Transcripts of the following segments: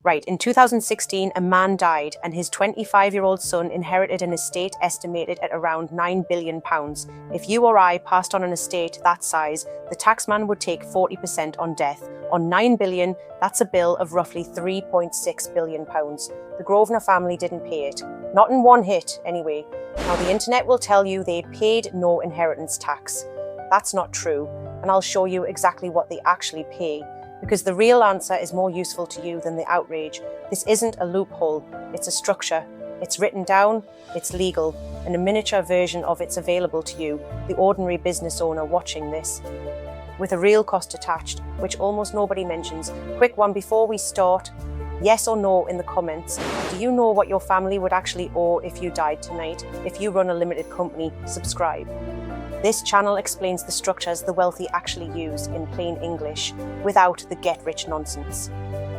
Right, in 2016, a man died and his 25-year-old son inherited an estate estimated at around £9 billion. If you or I passed on an estate that size, the taxman would take 40% on death. On £9 billion, that's a bill of roughly £3.6 billion. The Grosvenor family didn't pay it. Not in one hit, anyway. Now, the internet will tell you they paid no inheritance tax. That's not true, and I'll show you exactly what they actually pay. Because the real answer is more useful to you than the outrage. This isn't a loophole, it's a structure. It's written down, it's legal, and a miniature version of it's available to you, the ordinary business owner watching this, with a real cost attached, which almost nobody mentions. Quick one before we start, yes or no in the comments. Do you know what your family would actually owe if you died tonight? If you run a limited company, subscribe. This channel explains the structures the wealthy actually use in plain English, without the get-rich nonsense.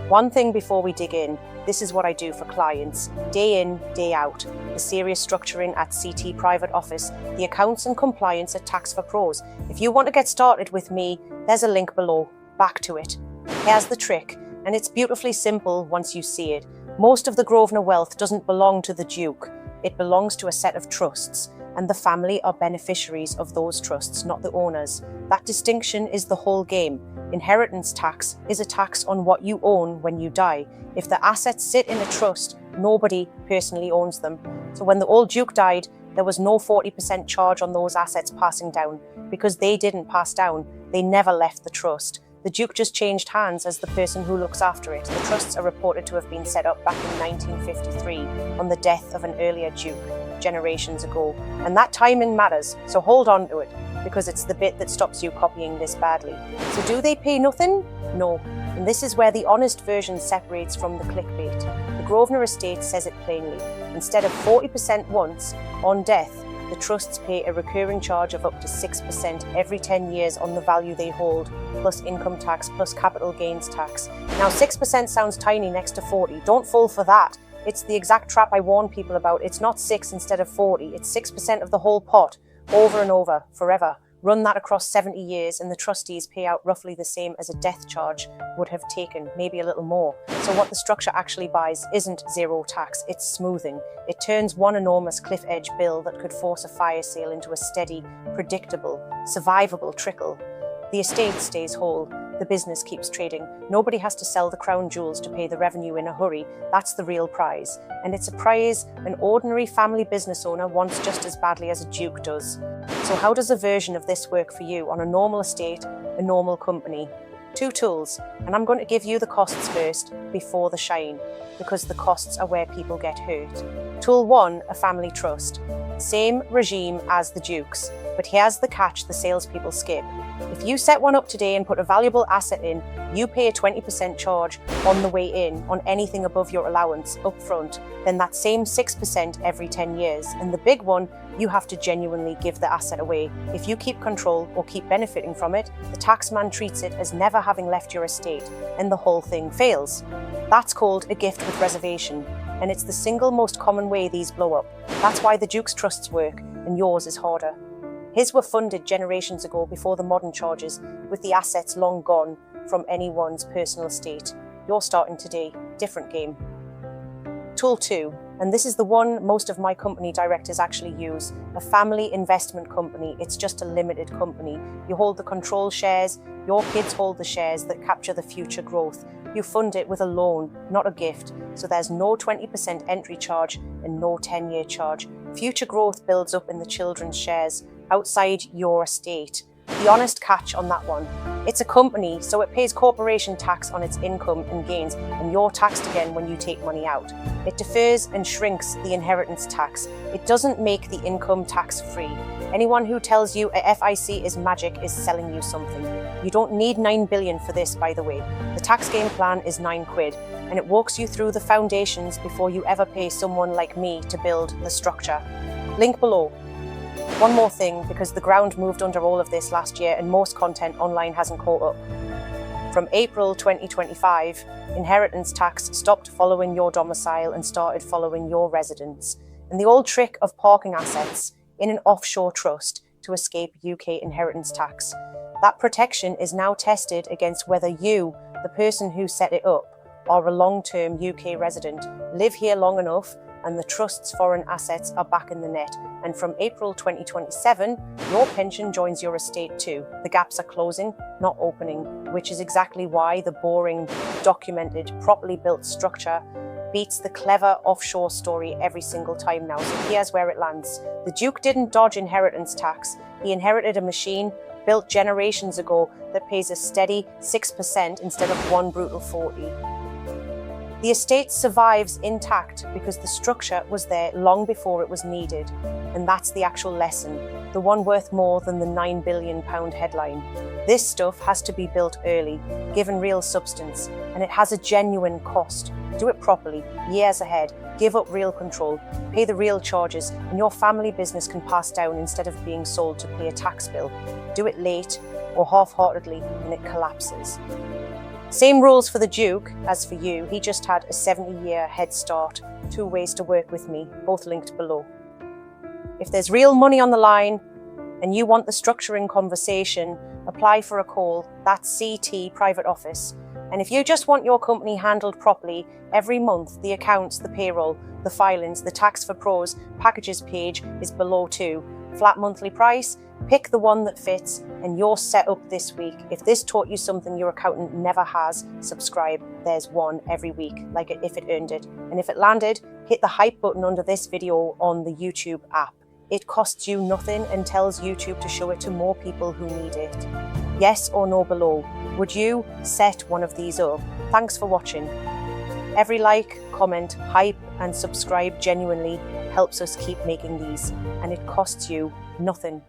One thing before we dig in, this is what I do for clients, day in, day out. The serious structuring at CT Private Office, the accounts and compliance at Tax for Pros. If you want to get started with me, there's a link below. Back to it. Here's the trick, and it's beautifully simple once you see it. Most of the Grosvenor wealth doesn't belong to the Duke. It belongs to a set of trusts, and the family are beneficiaries of those trusts, not the owners. That distinction is the whole game. Inheritance tax is a tax on what you own when you die. If the assets sit in a trust, nobody personally owns them. So when the old Duke died, there was no 40% charge on those assets passing down. Because they didn't pass down, they never left the trust. The Duke just changed hands as the person who looks after it. The trusts are reported to have been set up back in 1953 on the death of an earlier Duke, generations ago. And that timing matters, so hold on to it, because it's the bit that stops you copying this badly. So do they pay nothing? No. And this is where the honest version separates from the clickbait. The Grosvenor estate says it plainly. Instead of 40% once, on death, the trusts pay a recurring charge of up to 6% every 10 years on the value they hold, plus income tax, plus capital gains tax. Now, 6% sounds tiny next to 40. Don't fall for that. It's the exact trap I warn people about. It's not 6 instead of 40. It's 6% of the whole pot, over and over, forever. Run that across 70 years and the trustees pay out roughly the same as a death charge would have taken, maybe a little more. So what the structure actually buys isn't zero tax, it's smoothing. It turns one enormous cliff edge bill that could force a fire sale into a steady, predictable, survivable trickle. The estate stays whole. The business keeps trading. Nobody has to sell the crown jewels to pay the revenue in a hurry. That's the real prize. And it's a prize an ordinary family business owner wants just as badly as a Duke does. So how does a version of this work for you on a normal estate, a normal company? 2 tools, and I'm going to give you the costs first, before the shine, because the costs are where people get hurt. Tool 1, a family trust. Same regime as the Dukes, but here's the catch the salespeople skip. If you set one up today and put a valuable asset in, you pay a 20% charge on the way in on anything above your allowance up front, then that same 6% every 10 years. And the big one, you have to genuinely give the asset away. If you keep control or keep benefiting from it, the taxman treats it as never having left your estate, and the whole thing fails. That's called a gift with reservation, and it's the single most common way these blow up. That's why the Duke's trusts work, and yours is harder. His were funded generations ago before the modern charges, with the assets long gone from anyone's personal estate. You're starting today, different game. Tool 2, and this is the one most of my company directors actually use, a family investment company. It's just a limited company. You hold the control shares, your kids hold the shares that capture the future growth. You fund it with a loan, not a gift, so there's no 20% entry charge and no 10-year charge. Future growth builds up in the children's shares outside your estate. The honest catch on that one, it's a company, so it pays corporation tax on its income and gains, and you're taxed again when you take money out. It defers and shrinks the inheritance tax. It doesn't make the income tax free. Anyone who tells you a FIC is magic is selling you something. You don't need 9 billion for this, by the way. The tax game plan is £9, and it walks you through the foundations before you ever pay someone like me to build the structure. Link below. One more thing, because the ground moved under all of this last year and most content online hasn't caught up. From April 2025, inheritance tax stopped following your domicile and started following your residence. And the old trick of parking assets in an offshore trust to escape UK inheritance tax. That protection is now tested against whether you, the person who set it up, are a long-term UK resident, live here long enough, and the trust's foreign assets are back in the net. And from April 2027, your pension joins your estate too. The gaps are closing, not opening, which is exactly why the boring, documented, properly built structure beats the clever offshore story every single time now. So here's where it lands. The Duke didn't dodge inheritance tax. He inherited a machine built generations ago that pays a steady 6% instead of one brutal 40. The estate survives intact because the structure was there long before it was needed. And that's the actual lesson, the one worth more than the £9 billion headline. This stuff has to be built early, given real substance, and it has a genuine cost. Do it properly, years ahead, give up real control, pay the real charges, and your family business can pass down instead of being sold to pay a tax bill. Do it late or half-heartedly and it collapses. Same rules for the Duke as for you. He just had a 70-year head start. 2 ways to work with me, both linked below. If there's real money on the line and you want the structuring conversation, apply for a call. That's CT Private Office. And if you just want your company handled properly, every month the accounts, the payroll, the filings, the tax for pros, packages page is below too. Flat monthly price, pick the one that fits, and you're set up this week. If this taught you something your accountant never has, subscribe. There's one every week, like if it earned it. And if it landed, hit the hype button under this video on the YouTube app. It costs you nothing and tells YouTube to show it to more people who need it. Yes or no below. Would you set one of these up? Thanks for watching. Every like, comment, hype, and subscribe genuinely helps us keep making these, and it costs you nothing.